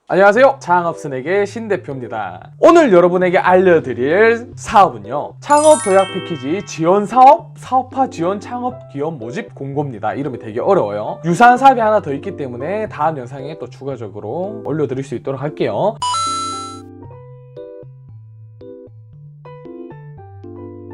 안녕하세요, 창업순에게 신대표입니다. 오늘 여러분에게 알려드릴 사업은요, 창업 도약 패키지 지원 사업, 사업화 지원 창업 기업 모집 공고입니다. 이름이 되게 어려워요. 유사한 사업이 하나 더 있기 때문에 다음 영상에 또 추가적으로 올려드릴 수 있도록 할게요.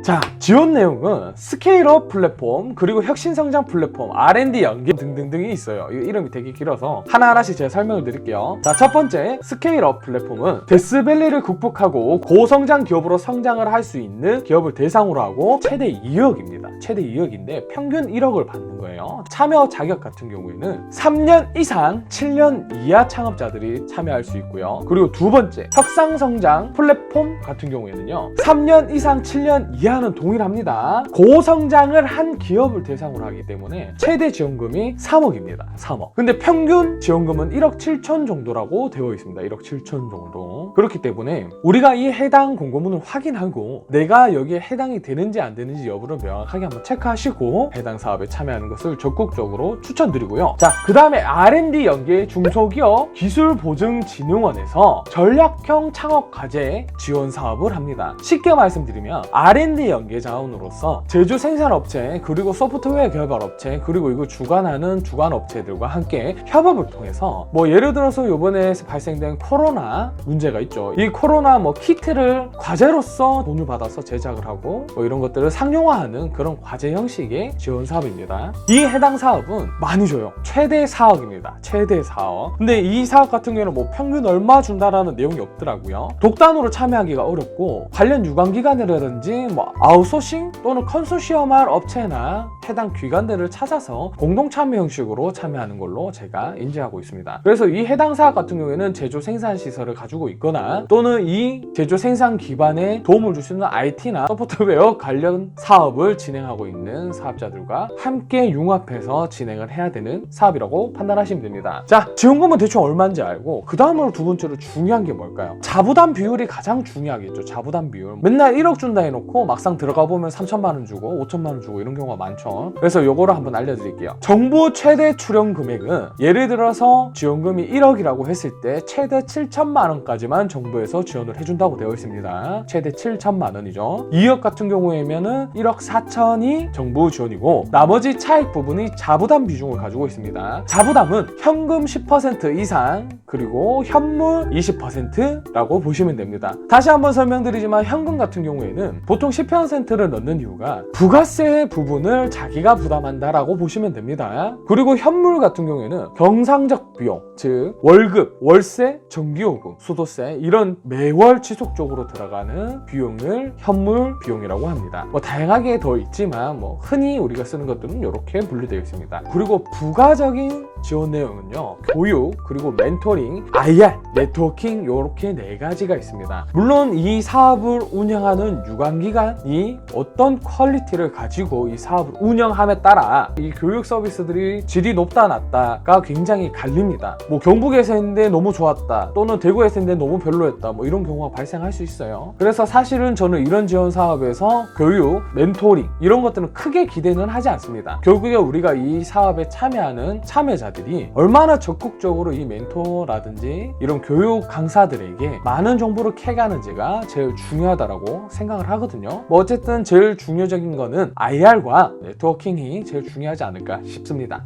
자, 지원 내용은 스케일업 플랫폼, 그리고 혁신성장 플랫폼, R&D 연계 등등등이 있어요. 이 이름이 되게 길어서 하나하나씩 제가 설명을 드릴게요. 자, 첫 번째 스케일업 플랫폼은 데스밸리를 극복하고 고성장 기업으로 성장을 할 수 있는 기업을 대상으로 하고 최대 2억입니다. 최대 2억인데 평균 1억을 받는 거예요. 참여 자격 같은 경우에는 3년 이상 7년 이하 창업자들이 참여할 수 있고요. 그리고 두 번째 혁상성장 플랫폼 같은 경우에는요, 3년 이상 7년 이하는 동일합니다. 고성장을 한 기업을 대상으로 하기 때문에 최대 지원금이 3억입니다. 3억. 근데 평균 지원금은 1억 7천 정도라고 되어 있습니다. 1억 7천 정도. 그렇기 때문에 우리가 이 해당 공고문을 확인하고 내가 여기에 해당이 되는지 안 되는지 여부를 명확하게 한번 체크하시고 해당 사업에 참여하는 것을 적극적으로 추천드리고요. 자, 그 다음에 R&D 연계 중소기업 기술보증진흥원에서 전략형 창업과제 지원 사업을 합니다. 쉽게 말씀드리면 R&D 연계 자원으로서 제조 생산업체, 그리고 소프트웨어 개발업체, 그리고 이걸 주관하는 주관업체들과 함께 협업을 통해서 예를 들어서 이번에 발생된 코로나 문제가 있죠. 이 코로나 키트를 과제로서 돈을 받아서 제작을 하고 이런 것들을 상용화하는 그런 과제 형식의 지원 사업입니다. 이 해당 사업은 많이 줘요. 최대 4억입니다. 최대 4억. 근데 이 사업 같은 경우는 평균 얼마 준다라는 내용이 없더라고요. 독단으로 참여하기가 어렵고 관련 유관기관이라든지 아웃소싱 또는 컨소시엄할 업체나 해당 기관들을 찾아서 공동 참여 형식으로 참여하는 걸로 제가 인지하고 있습니다. 그래서 이 해당 사업 같은 경우에는 제조 생산 시설을 가지고 있거나 또는 이 제조 생산 기반에 도움을 줄 수 있는 IT나 소프트웨어 관련 사업을 진행하고 있는 사업자들과 함께 융합해서 진행을 해야 되는 사업이라고 판단하시면 됩니다. 자, 지원금은 대충 얼마인지 알고 그 다음으로 두 번째로 중요한 게 뭘까요? 자부담 비율이 가장 중요하겠죠. 자부담 비율. 맨날 1억 준다 해놓고 막상 들어가 보면 3천만 원 주고 5천만 원 주고 이런 경우가 많죠. 그래서 요거를 한번 알려드릴게요. 정부 최대 출연 금액은 예를 들어서 지원금이 1억이라고 했을 때 최대 7천만 원까지만 정부에서 지원을 해준다고 되어 있습니다. 최대 7천만 원이죠. 2억 같은 경우에면은 1억 4천이 정부 지원이고 나머지 차익 부분이 자부담 비중을 가지고 있습니다. 자부담은 현금 10% 이상 그리고 현물 20%라고 보시면 됩니다. 다시 한번 설명드리지만 현금 같은 경우에는 보통 10%를 넣는 이유가 부가세 부분을 자기가 부담한다라고 보시면 됩니다. 그리고 현물 같은 경우에는 경상적 비용, 즉 월급, 월세, 전기요금, 수도세 이런 매월 지속적으로 들어가는 비용을 현물 비용이라고 합니다. 다양하게 더 있지만 흔히 우리가 쓰는 것들은 이렇게 분류되어 있습니다. 그리고 부가적인 지원 내용은요, 교육, 그리고 멘토링, IR, 네트워킹 이렇게 4가지가 있습니다. 물론 이 사업을 운영하는 유관기관이 어떤 퀄리티를 가지고 이 사업을 운영함에 따라 이 교육 서비스들이 질이 높다 낮다가 굉장히 갈립니다. 경북에서 했는데 너무 좋았다 또는 대구에서 했는데 너무 별로였다 이런 경우가 발생할 수 있어요. 그래서 사실은 저는 이런 지원 사업에서 교육, 멘토링 이런 것들은 크게 기대는 하지 않습니다. 결국에 우리가 이 사업에 참여하는 참여자들이 얼마나 적극적으로 이 멘토라든지 이런 교육 강사들에게 많은 정보를 캐가는지가 제일 중요하다고 생각을 하거든요. 어쨌든 제일 중요적인 거는 IR과 네트워킹이 제일 중요하지 않을까 싶습니다.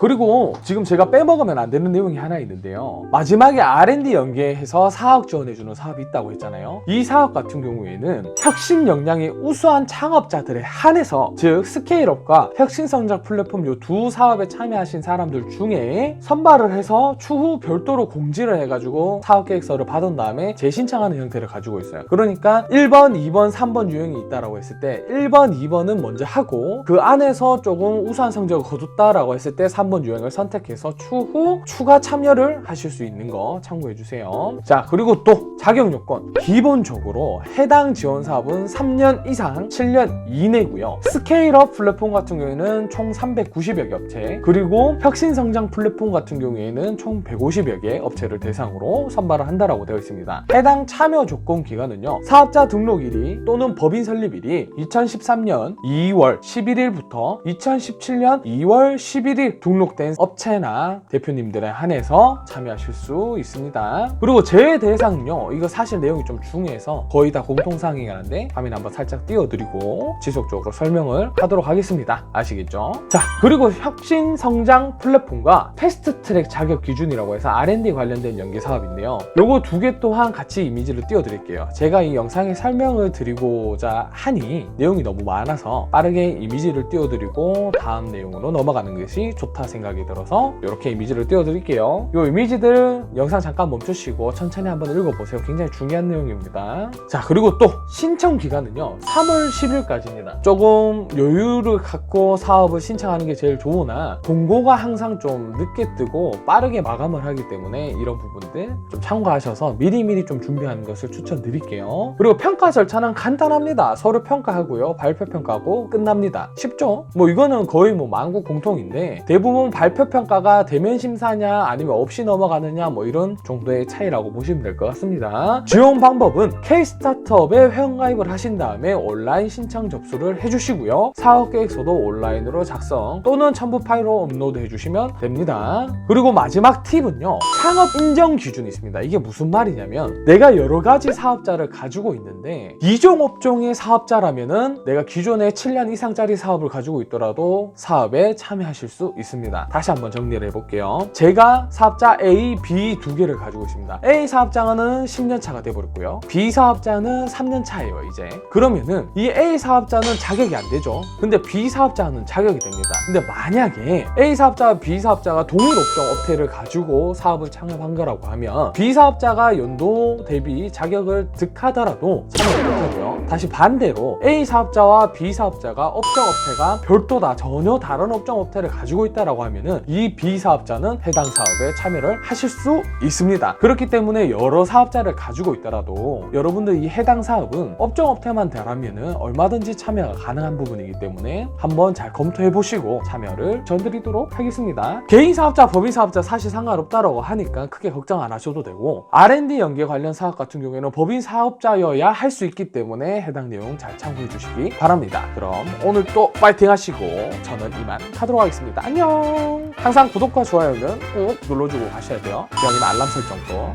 그리고 지금 제가 빼먹으면 안 되는 내용이 하나 있는데요. 마지막에 R&D 연계해서 사업 지원해주는 사업이 있다고 했잖아요. 이 사업 같은 경우에는 혁신 역량이 우수한 창업자들에 한해서, 즉 스케일업과 혁신성장 플랫폼 이 두 사업에 참여하신 사람들 중에 선발을 해서 추후 별도로 공지를 해가지고 사업계획서를 받은 다음에 재신청하는 형태를 가지고 있어요. 그러니까 1번, 2번, 3번 유형이 있다라고 했을 때 1번, 2번은 먼저 하고 그 안에서 조금 우수한 성적을 거뒀다라고 했을 때 3번 유형을 선택해서 추후 추가 참여를 하실 수 있는 거 참고해 주세요. 자, 그리고 또 자격 요건 기본적으로 해당 지원 사업은 3년 이상 7년 이내고요. 스케일업 플랫폼 같은 경우에는 총 390여 개 업체, 그리고 혁신성장 플랫폼 같은 경우에는 총 150여 개 업체를 대상으로 선발을 한다라고 되어 있습니다. 해당 참여 조건 기간은요, 사업자 등록일이 또는 법인 설립일이 2013년 2월 11일부터 2017년 2월 11일 등록된 업체나 대표님들에 한해서 참여하실 수 있습니다. 그리고 제외 대상은요, 이거 사실 내용이 좀 중요해서 거의 다 공통사항이긴 한데 화면 한번 살짝 띄워드리고 지속적으로 설명을 하도록 하겠습니다. 아시겠죠? 자, 그리고 혁신성장 플랫폼과 패스트트랙 자격 기준이라고 해서 R&D 관련된 연계 사업인데요, 요거 두 개 또한 같이 이미지를 띄워드릴게요. 제가 이 영상에 설명을 드리고자 하니 내용이 너무 많아서 빠르게 이미지를 띄워드리고 다음 내용으로 넘어가는 것이 좋다 생각이 들어서 이렇게 이미지를 띄워드릴게요. 이 이미지들 영상 잠깐 멈추시고 천천히 한번 읽어보세요. 굉장히 중요한 내용입니다. 자, 그리고 또 신청 기간은요, 3월 10일까지입니다. 조금 여유를 갖고 사업을 신청하는 게 제일 좋으나 공고가 항상 좀 늦게 뜨고 빠르게 마감을 하기 때문에 이런 부분들 좀 참고하셔서 미리미리 좀 준비하는 것을 추천드릴게요. 그리고 평가 절차는 간단합니다. 서류 평가하고요, 발표 평가하고 끝납니다. 쉽죠? 뭐 이거는 거의 뭐 만국 공통인데 대부분 발표 평가가 대면 심사냐 아니면 없이 넘어가느냐 뭐 이런 정도의 차이라고 보시면 될 것 같습니다. 지원 방법은 K-스타트업에 회원가입을 하신 다음에 온라인 신청 접수를 해주시고요, 사업계획서도 온라인으로 작성 또는 첨부 파일로 업로드 해주시면 됩니다. 그리고 마지막 팁은요, 창업 인정 기준이 있습니다. 이게 무슨 말이냐면 내가 여러 가지 사업자를 가지고 있는데 이종 업종의 사업자라면은 내가 기존에 7년 이상짜리 사업을 가지고 있더라도 사업에 참여하실 수 있습니다. 다시 한번 정리를 해볼게요. 제가 사업자 A, B 두 개를 가지고 있습니다. A 사업자는 10년 차가 돼버렸고요, B 사업자는 3년 차예요. 이제 그러면은 이 A 사업자는 자격이 안 되죠. 근데 B 사업자는 자격이 됩니다. 근데 만약에 A 사업자와 B 사업자가 동일 업종 업태를 가지고 사업을 창업한 거라고 하면 B 사업자가 연도 대비 자격을 득하더라도 참여를 못하고요, 다시 반대로 A 사업자와 B 사업자가 업종 업태가 별도다, 전혀 다른 업종 업태를 가지고 있다라고 하면은 이 B 사업자는 해당 사업에 참여를 하실 수 있습니다. 그렇기 때문에 여러 사업자를 가지고 있더라도 여러분들 이 해당 사업은 업종 업태만 되라면은 얼마든지 참여가 가능한 부분이기 때문에 한번 잘 검토해 보시고 참여를 전드리도록 하겠습니다. 개인 사업자, 법인 사업자 사실 상관없다라고 하니까 크게 걱정 안 하셔도 되고, R&D 연계 관련 사업 같은 경우에는 법인 사업자여야 할 수 있기 때문에 해당 내용 잘 참고해 주시기 바랍니다. 그럼 오늘 또 파이팅 하시고 저는 이만 하도록 하겠습니다. 안녕. 항상 구독과 좋아요는 꾹 눌러주고 가셔야 돼요. 여기는 알람 설정도